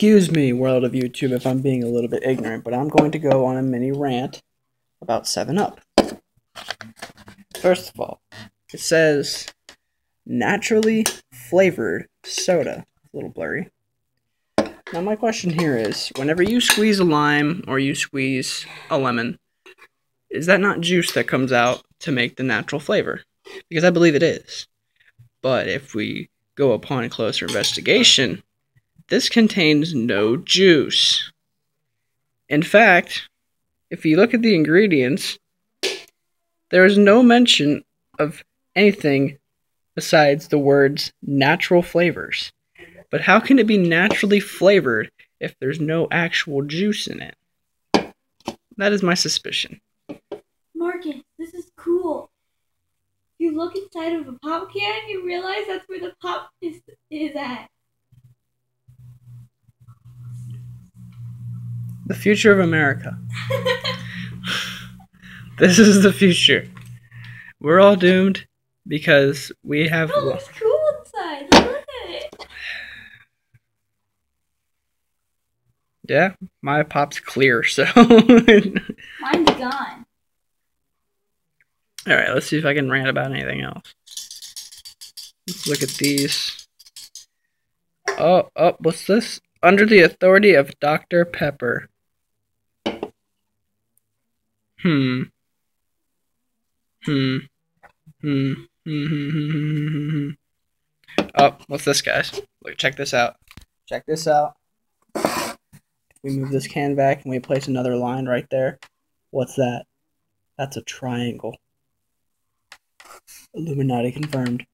Excuse me, world of YouTube, if I'm being a little bit ignorant, but I'm going to go on a mini rant about 7-Up. First of all, it says naturally flavored soda. A little blurry. Now my question here is, whenever you squeeze a lime or you squeeze a lemon, is that not juice that comes out to make the natural flavor? Because I believe it is. But if we go upon closer investigation, this contains no juice. In fact, if you look at the ingredients, there is no mention of anything besides the words natural flavors. But how can it be naturally flavored if there's no actual juice in it? That is my suspicion. Marcus, this is cool. If you look inside of a pop can, you realize that's where the pop is at. The future of America. This is the future. We're all doomed because we have... Oh, it looks cool inside. Look at it. Yeah, my pop's clear, so... Mine's gone. Alright, let's see if I can rant about anything else. Let's look at these. Oh, what's this? Under the authority of Dr. Pepper. Oh, what's this, guys? Look, check this out. Check this out. We move this can back and we place another line right there. What's that? That's a triangle. Illuminati confirmed.